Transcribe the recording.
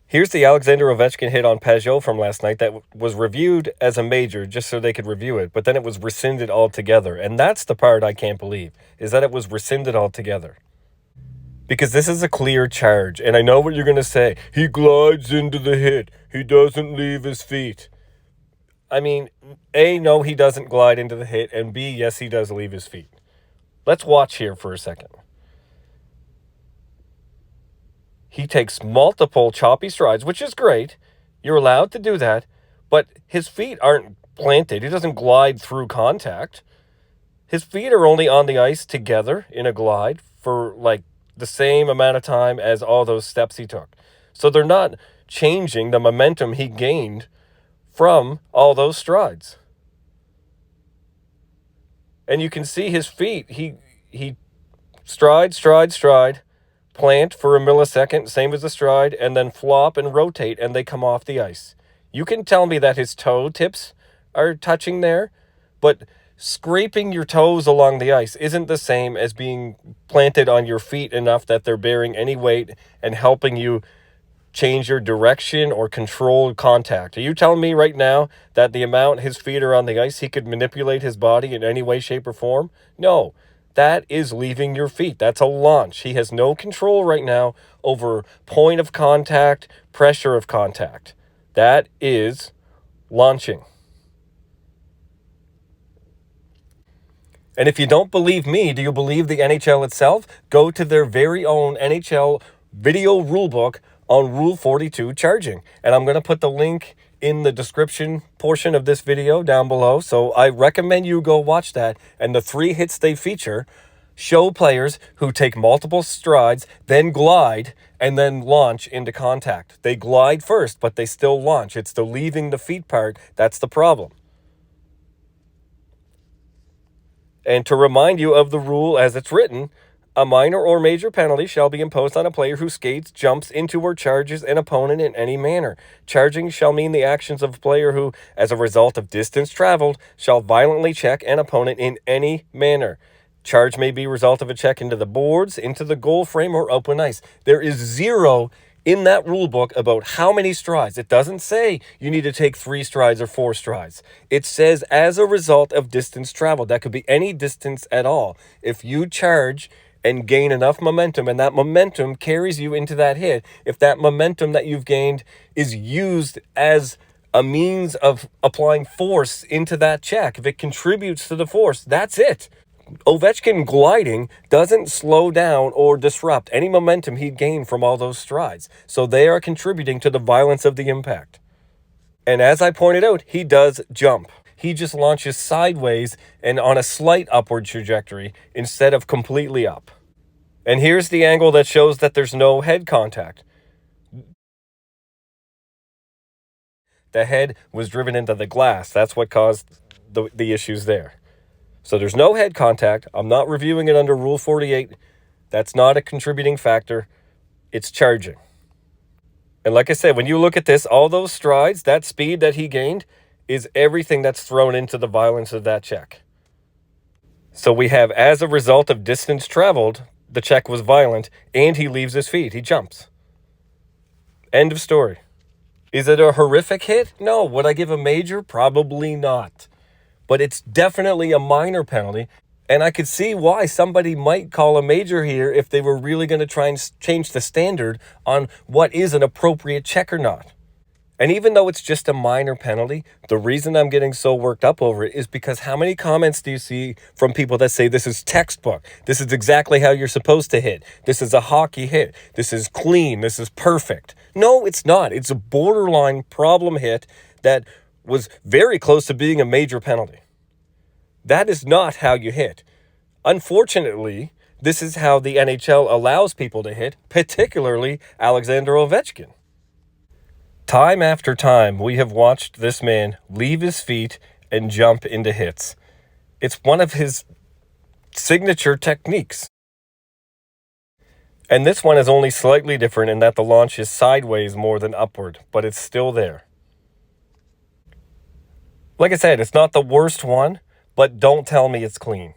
Here's the Alexander Ovechkin hit on Pageau from last night that was reviewed as a major just so they could review it, but then it was rescinded altogether. And that's the part I can't believe, is that it was rescinded altogether. Because this is a clear charge, and I know what you're going to say. He glides into the hit. He doesn't leave his feet. I mean, A, no, he doesn't glide into the hit, and B, yes, he does leave his feet. Let's watch here for a second. He takes multiple choppy strides, which is great. You're allowed to do that, but his feet aren't planted. He doesn't glide through contact. His feet are only on the ice together in a glide for like the same amount of time as all those steps he took. So they're not changing the momentum he gained from all those strides. And you can see his feet. He stride, plant for a millisecond, same as the stride, and then flop and rotate, and they come off the ice. You can tell me that his toe tips are touching there, but scraping your toes along the ice isn't the same as being planted on your feet enough that they're bearing any weight and helping you change your direction or control contact. Are you telling me right now that the amount his feet are on the ice, he could manipulate his body in any way, shape, or form? No. That is leaving your feet. That's a launch. He has no control right now over point of contact, pressure of contact. That is launching. And if you don't believe me, do you believe the NHL itself? Go to their very own NHL video rulebook on Rule 42 charging. And I'm going to put the link in the description portion of this video down below. So I recommend you go watch that. And the 3 hits they feature show players who take multiple strides, then glide, and then launch into contact. They glide first, but they still launch. It's the leaving the feet part that's the problem. And to remind you of the rule as it's written, a minor or major penalty shall be imposed on a player who skates, jumps into, or charges an opponent in any manner. Charging shall mean the actions of a player who, as a result of distance traveled, shall violently check an opponent in any manner. Charge may be a result of a check into the boards, into the goal frame, or open ice. There is zero in that rule book about how many strides. It doesn't say you need to take 3 strides or 4 strides. It says as a result of distance traveled. That could be any distance at all. If you charge and gain enough momentum, and that momentum carries you into that hit, if that momentum that you've gained is used as a means of applying force into that check, if it contributes to the force, that's it. Ovechkin gliding doesn't slow down or disrupt any momentum he'd gained from all those strides. So they are contributing to the violence of the impact. And as I pointed out, he does jump. He just launches sideways and on a slight upward trajectory instead of completely up. And here's the angle that shows that there's no head contact. The head was driven into the glass. That's what caused the issues there. So there's no head contact. I'm not reviewing it under Rule 48. That's not a contributing factor. It's charging. And like I said, when you look at this, all those strides, that speed that he gained is everything that's thrown into the violence of that check. So we have, as a result of distance traveled, the check was violent, and he leaves his feet. He jumps. End of story. Is it a horrific hit? No. Would I give a major? Probably not. But it's definitely a minor penalty, and I could see why somebody might call a major here if they were really going to try and change the standard on what is an appropriate check or not. And even though it's just a minor penalty, the reason I'm getting so worked up over it is because how many comments do you see from people that say this is textbook? This is exactly how you're supposed to hit. This is a hockey hit. This is clean. This is perfect. No, it's not. It's a borderline problem hit that was very close to being a major penalty. That is not how you hit. Unfortunately, this is how the NHL allows people to hit, particularly Alexander Ovechkin. Time after time, we have watched this man leave his feet and jump into hits. It's one of his signature techniques. And this one is only slightly different in that the launch is sideways more than upward, but it's still there. Like I said, it's not the worst one, but don't tell me it's clean.